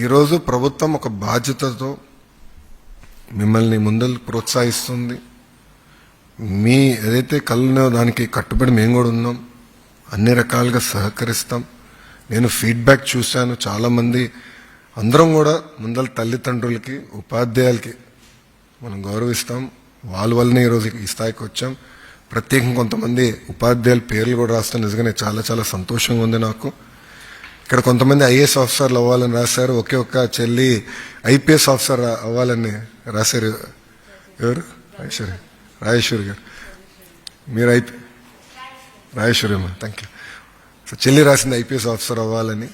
ఈరోజు ప్రభుత్వం ఒక బాధ్యతతో మిమ్మల్ని ముందలు ప్రోత్సహిస్తుంది. మీ ఏదైతే కళ్ళనో దానికి కట్టుబడి మేము కూడా ఉన్నాం, అన్ని రకాలుగా సహకరిస్తాం. నేను ఫీడ్బ్యాక్ చూశాను, చాలామంది అందరం కూడా ముందల తల్లిదండ్రులకి ఉపాధ్యాయులకి మనం గౌరవిస్తాం. వాళ్ళ వల్లనే ఈరోజు ఈ స్థాయికి వచ్చాం. ప్రత్యేకంగా కొంతమంది ఉపాధ్యాయుల పేర్లు కూడా రాస్తాం. నిజంగానే చాలా చాలా సంతోషంగా ఉంది నాకు. ఇక్కడ కొంతమంది ఐఏఎస్ ఆఫీసర్లు అవ్వాలని రాశారు, ఒకే ఒక్క చెల్లి ఐపీఎస్ ఆఫీసర్ అవ్వాలని రాశారు. ఎవరు? రాజేశ్వరి గారు. మీరు రాజేశ్వరి అమ్మా, థ్యాంక్ యూ. సో చెల్లి రాసింది ఐపీఎస్ ఆఫీసర్ అవ్వాలని.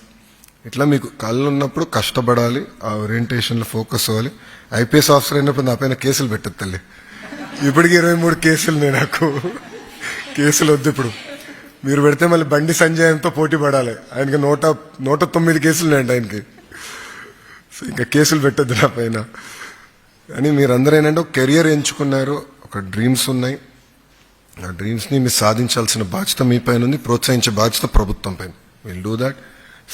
ఇట్లా మీకు కళ్ళు ఉన్నప్పుడు కష్టపడాలి, ఆ ఓరియంటేషన్లో ఫోకస్ అవ్వాలి. ఐపీఎస్ ఆఫీసర్ అయినప్పుడు నా పైన కేసులు పెట్టదు తల్లి. ఇప్పటికి 23 కేసులు నాకు కేసులు వద్దు. ఇప్పుడు మీరు పెడితే మళ్ళీ బండి సంజయ్తో పోటీ పడాలి. ఆయనకి 109 కేసులు ఉన్నాయండి ఆయనకి. సో ఇంకా కేసులు పెట్టద్దు నా పైన. కానీ మీరందరూ ఏంటంటే ఒక కెరియర్ ఎంచుకున్నారు, ఒక డ్రీమ్స్ ఉన్నాయి. ఆ డ్రీమ్స్ని మీరు సాధించాల్సిన బాధ్యత మీ పైన ఉంది, ప్రోత్సహించే బాధ్యత ప్రభుత్వం పైన. Will do that.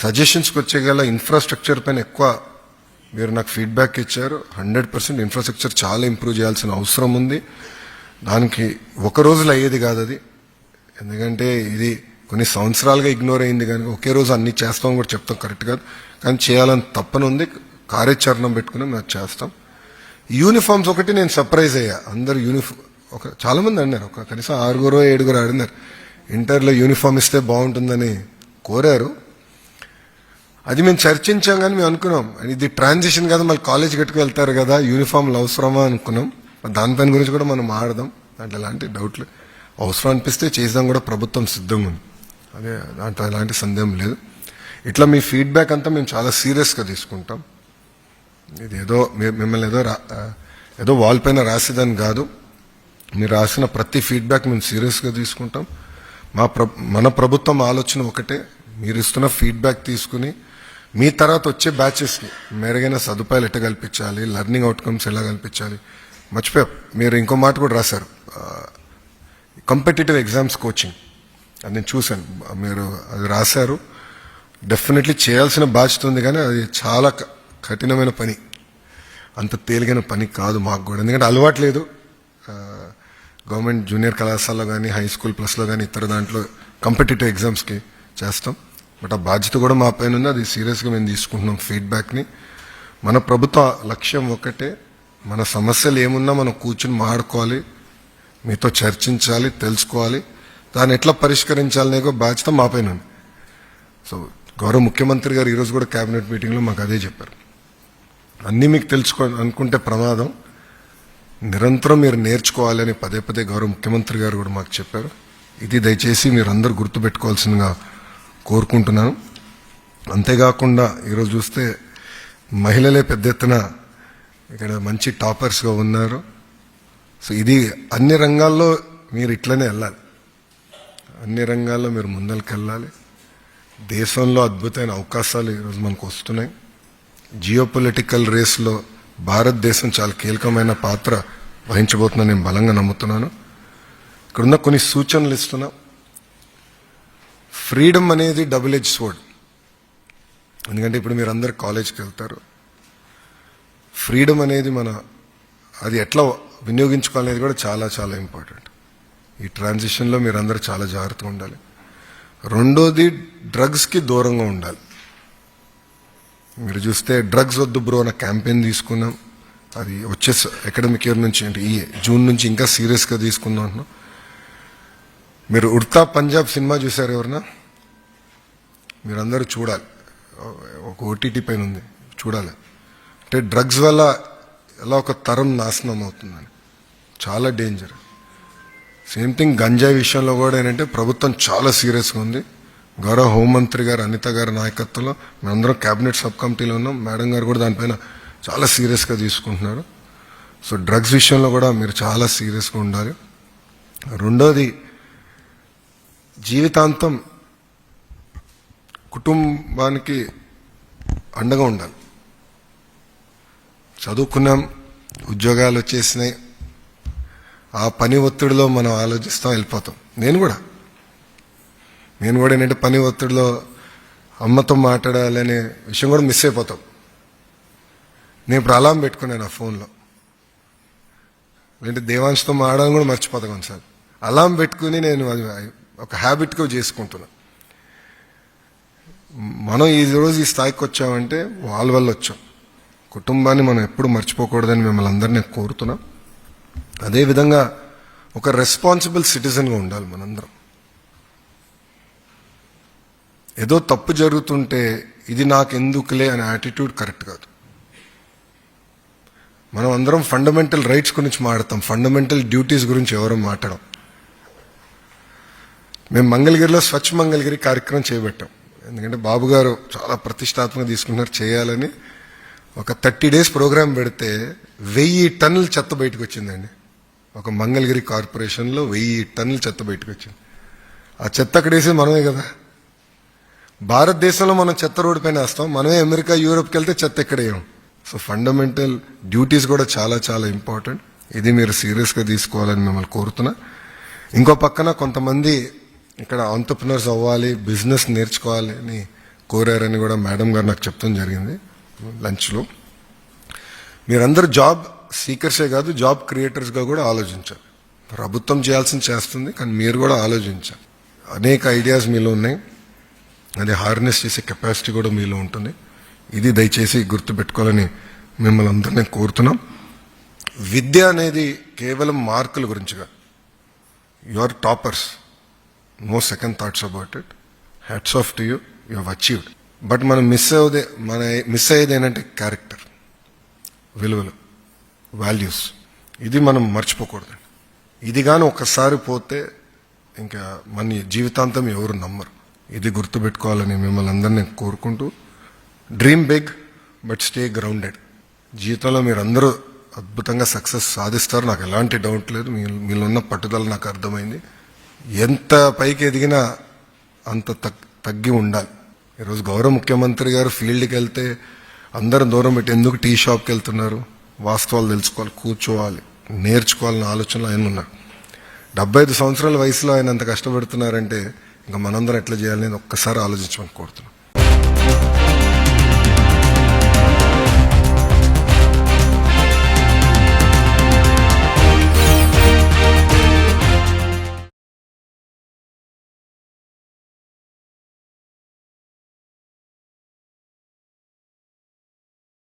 సజెషన్స్కి వచ్చేగల ఇన్ఫ్రాస్ట్రక్చర్ పైన ఎక్కువ మీరు నాకు ఫీడ్బ్యాక్ ఇచ్చారు. 100% ఇన్ఫ్రాస్ట్రక్చర్ చాలా ఇంప్రూవ్ చేయాల్సిన అవసరం ఉంది. దానికి ఒక రోజులో అయ్యేది కాదు అది, ఎందుకంటే ఇది కొన్ని సంవత్సరాలుగా ఇగ్నోర్ అయింది. కానీ ఒకే రోజు అన్ని చేస్తామని కూడా చెప్తాం కరెక్ట్ కాదు, కానీ చేయాలని తప్పనుంది. కార్యాచరణ పెట్టుకుని మేము చేస్తాం. యూనిఫామ్స్ ఒకటి నేను సర్ప్రైజ్ అయ్యా. అందరు చాలా మంది అన్నారు, ఒక కనీసం 6 7 అడిగినారు ఇంటర్లో యూనిఫామ్ ఇస్తే బాగుంటుందని కోరారు. అది మేము చర్చించాం, కానీ మేము అనుకున్నాం ఇది ట్రాన్సిషన్ కదా, మళ్ళీ కాలేజ్ కట్టుకు వెళ్తారు కదా, యూనిఫామ్లు అవసరమా అనుకున్నాం. దానిపైన గురించి కూడా మనం ఆడదాం, దాంట్లో ఎలాంటి డౌట్లు అవసరం అనిపిస్తే చేద్దాం కూడా. ప్రభుత్వం సిద్ధంగా ఉంది, అదే దాంట్లో ఎలాంటి సందేహం లేదు. ఇట్లా మీ ఫీడ్బ్యాక్ అంతా మేము చాలా సీరియస్గా తీసుకుంటాం. ఇది మిమ్మల్ని ఏదో వాల్ పైన రాసేదని కాదు, మీరు రాసిన ప్రతి ఫీడ్బ్యాక్ మేము సీరియస్గా తీసుకుంటాం. మన ప్రభుత్వం ఆలోచన ఒకటే, మీరు ఇస్తున్న ఫీడ్బ్యాక్ తీసుకుని మీ తర్వాత వచ్చే బ్యాచెస్కి మెరుగైన సదుపాయాలు ఎట్లా కల్పించాలి, లెర్నింగ్ అవుట్కమ్స్ ఎలా కల్పించాలి. మర్చిపోయా, మీరు ఇంకో మాట కూడా రాశారు, కాంపిటేటివ్ ఎగ్జామ్స్ కోచింగ్. అది నేను చూశాను, మీరు అది రాశారు. డెఫినెట్లీ చేయాల్సిన బాధ్యత ఉంది, కానీ అది చాలా కఠినమైన పని, అంత తేలిగైన పని కాదు మాకు కూడా. ఎందుకంటే అలవాటు లేదు. గవర్నమెంట్ జూనియర్ కళాశాలలో కానీ హై స్కూల్ ప్లస్లో కానీ ఇతర దాంట్లో కాంపిటేటివ్ ఎగ్జామ్స్కి చేస్తాం. బట్ ఆ బాధ్యత కూడా మా పైన ఉంది, అది సీరియస్గా మేము తీసుకుంటున్నాం ఫీడ్బ్యాక్ని. మన ప్రభుత్వ లక్ష్యం ఒకటే, మన సమస్యలు ఏమున్నా మనం కూర్చుని మాట్లాడుకోవాలి, మీతో చర్చించాలి, తెలుసుకోవాలి, దాన్ని ఎట్లా పరిష్కరించాలనే బాధ్యత మా పైన ఉంది. సో గౌరవ ముఖ్యమంత్రి గారు ఈరోజు కూడా కేబినెట్ మీటింగ్లో మాకు అదే చెప్పారు. అన్నీ మీకు అనుకుంటే ప్రమాదం, నిరంతరం మీరు నేర్చుకోవాలి అని పదే పదే గౌరవ ముఖ్యమంత్రి గారు కూడా మాకు చెప్పారు. ఇది దయచేసి మీరు అందరూ గుర్తుపెట్టుకోవాల్సిందిగా కోరుకుంటున్నాను. అంతేకాకుండా ఈరోజు చూస్తే మహిళలే పెద్ద ఎత్తున ఇక్కడ మంచి టాపర్స్గా ఉన్నారు. సో ఇది అన్ని రంగాల్లో మీరు ఇట్లనే వెళ్ళాలి, అన్ని రంగాల్లో మీరు ముందరికి వెళ్ళాలి. దేశంలో అద్భుతమైన అవకాశాలు ఈరోజు మనకు వస్తున్నాయి. జియోపొలిటికల్ రేస్లో భారతదేశం చాలా కీలకమైన పాత్ర వహించబోతుందని నేను బలంగా నమ్ముతున్నాను. ఇక్కడున్న కొన్ని సూచనలు ఇస్తున్నా. ఫ్రీడమ్ అనేది డబుల్ ఎడ్జ్ స్వర్డ్. ఎందుకంటే ఇప్పుడు మీరు అందరు కాలేజ్కి వెళ్తారు. ఫ్రీడమ్ అనేది అది ఎట్లా వినియోగించుకోవాలనేది కూడా చాలా చాలా ఇంపార్టెంట్. ఈ ట్రాన్సిషన్లో మీరు అందరూ చాలా జాగ్రత్తగా ఉండాలి. రెండోది, డ్రగ్స్కి దూరంగా ఉండాలి. మీరు చూస్తే డ్రగ్స్ వద్దు బ్రో అన్న క్యాంపెయిన్ తీసుకున్నాం. అది వచ్చే అకాడమిక్ ఇయర్ నుంచి, అంటే ఈ జూన్ నుంచి ఇంకా సీరియస్గా తీసుకుందాం అంటున్నాం. మీరు ఉడ్తా పంజాబ్ సినిమా చూసారు ఎవరన్నా? మీరందరూ చూడాలి, ఒక ఓటీటీ పైన ఉంది, చూడాలి. అంటే డ్రగ్స్ వల్ల ఎలా ఒక తరం నాశనం అవుతుందని, చాలా డేంజర్. సేమ్ థింగ్ గంజాయి విషయంలో కూడా ఏంటంటే ప్రభుత్వం చాలా సీరియస్గా ఉంది. గౌరవ హోంమంత్రి గారు అనిత గారి నాయకత్వంలో మేమందరం క్యాబినెట్ సబ్ కమిటీలో ఉన్నాం. మేడం గారు కూడా దానిపైన చాలా సీరియస్గా తీసుకుంటున్నారు. సో డ్రగ్స్ విషయంలో కూడా మీరు చాలా సీరియస్గా ఉండాలి. రెండోది, జీవితాంతం కుటుంబానికి అండగా ఉండాలి. చదువుకున్నాం, ఉద్యోగాలు వచ్చేసినాయి, ఆ పని ఒత్తిడిలో మనం ఆలోచిస్తాం, వెళ్ళిపోతాం. నేను కూడా ఏంటంటే పని ఒత్తిడిలో అమ్మతో మాట్లాడాలనే విషయం కూడా మిస్ అయిపోతాం. నేను ఇప్పుడు అలారం పెట్టుకున్నాను నా ఫోన్లో, లేదంటే దేవాంశతో మాడడం కూడా మర్చిపోతాను కొన్నిసార్లు. అలారం పెట్టుకుని నేను అది ఒక హ్యాబిట్గా చేసుకుంటున్నా. మనం ఈ రోజు ఈ స్థాయికి వచ్చామంటే వాళ్ళ వల్ల వచ్చాం. కుటుంబాన్ని మనం ఎప్పుడు మర్చిపోకూడదని మిమ్మల్ని అందరినీ కోరుతున్నాం. అదేవిధంగా ఒక రెస్పాన్సిబుల్ సిటిజన్గా ఉండాలి మనందరం. ఏదో తప్పు జరుగుతుంటే ఇది నాకెందుకులే అనే యాటిట్యూడ్ కరెక్ట్ కాదు. మనం అందరం ఫండమెంటల్ రైట్స్ గురించి మాట్లాడతాం, ఫండమెంటల్ డ్యూటీస్ గురించి ఎవరో మాట్లాడడం. మేము మంగళగిరిలో స్వచ్ఛ మంగళగిరి కార్యక్రమం చేపట్టాం. ఎందుకంటే బాబు గారు చాలా ప్రతిష్టాత్మకంగా తీసుకున్నారు చేయాలని. ఒక 30 days ప్రోగ్రాం పెడితే 1000 టన్నుల చెత్త బయటకు వచ్చిందండి. ఒక మంగళగిరి కార్పొరేషన్లో 1000 టన్నుల చెత్త బయటకు వచ్చింది. ఆ చెత్త అక్కడ వేసేది మనమే కదా. భారతదేశంలో మనం చెత్త రోడ్డు పైన వేస్తాం, మనమే అమెరికా యూరోప్కి వెళ్తే చెత్త ఎక్కడేయం. సో ఫండమెంటల్ డ్యూటీస్ కూడా చాలా చాలా ఇంపార్టెంట్. ఇది మీరు సీరియస్గా తీసుకోవాలని మిమ్మల్ని కోరుతున్నా. ఇంకో పక్కన కొంతమంది ఇక్కడ ఆంటర్ప్రినర్స్ అవ్వాలి, బిజినెస్ నేర్చుకోవాలి అని కోరారని కూడా మేడం గారు నాకు చెప్తాం జరిగింది లంచ్లో. మీరందరూ జాబ్ సీకర్సే కాదు, జాబ్ క్రియేటర్స్గా కూడా ఆలోచించాలి. ప్రభుత్వం చేయాల్సింది చేస్తుంది, కానీ మీరు కూడా ఆలోచించాలి. అనేక ఐడియాస్ మీలో ఉన్నాయి, అది హార్నెస్ చేసే కెపాసిటీ కూడా మీలో ఉంటుంది. ఇది దయచేసి గుర్తుపెట్టుకోవాలని మిమ్మల్ని అందరినీ కోరుతున్నాం. విద్య అనేది కేవలం మార్కుల గురించిగా. You are toppers, no second thoughts about it. Hats off to you, you have achieved. But మనం మిస్ అయ్యేది ఏంటంటే క్యారెక్టర్, విలువలు, వాల్యూస్. ఇది మనం మర్చిపోకూడదు. ఇది కానీ ఒక్కసారి పోతే ఇంకా మన జీవితాంతం ఎవరు నమ్మరు. ఇది గుర్తుపెట్టుకోవాలని మిమ్మల్ని అందరినీ కోరుకుంటూ, dream big but stay grounded. జీవితంలో మీరు అందరూ అద్భుతంగా సక్సెస్ సాధిస్తారు, నాకు ఎలాంటి డౌట్ లేదు. మీలో ఉన్న పట్టుదల నాకు అర్థమైంది. ఎంత పైకి ఎదిగినా అంత తగ్గి ఉండాలి. ఈరోజు గౌరవ ముఖ్యమంత్రి గారు ఫీల్డ్కి వెళ్తే అందరూ దూరం పెట్టి ఎందుకు టీ షాప్కి వెళ్తున్నారు, వాస్తవాలు తెలుసుకోవాలి, కూర్చోవాలి, నేర్చుకోవాలన్న ఆలోచనలో ఆయన ఉన్నారు. 75 సంవత్సరాల వయసులో ఆయన అంత కష్టపడుతున్నారంటే ఇంకా మనందరం ఎట్లా చేయాలనేది ఒక్కసారి ఆలోచించమని కోరుతున్నాం.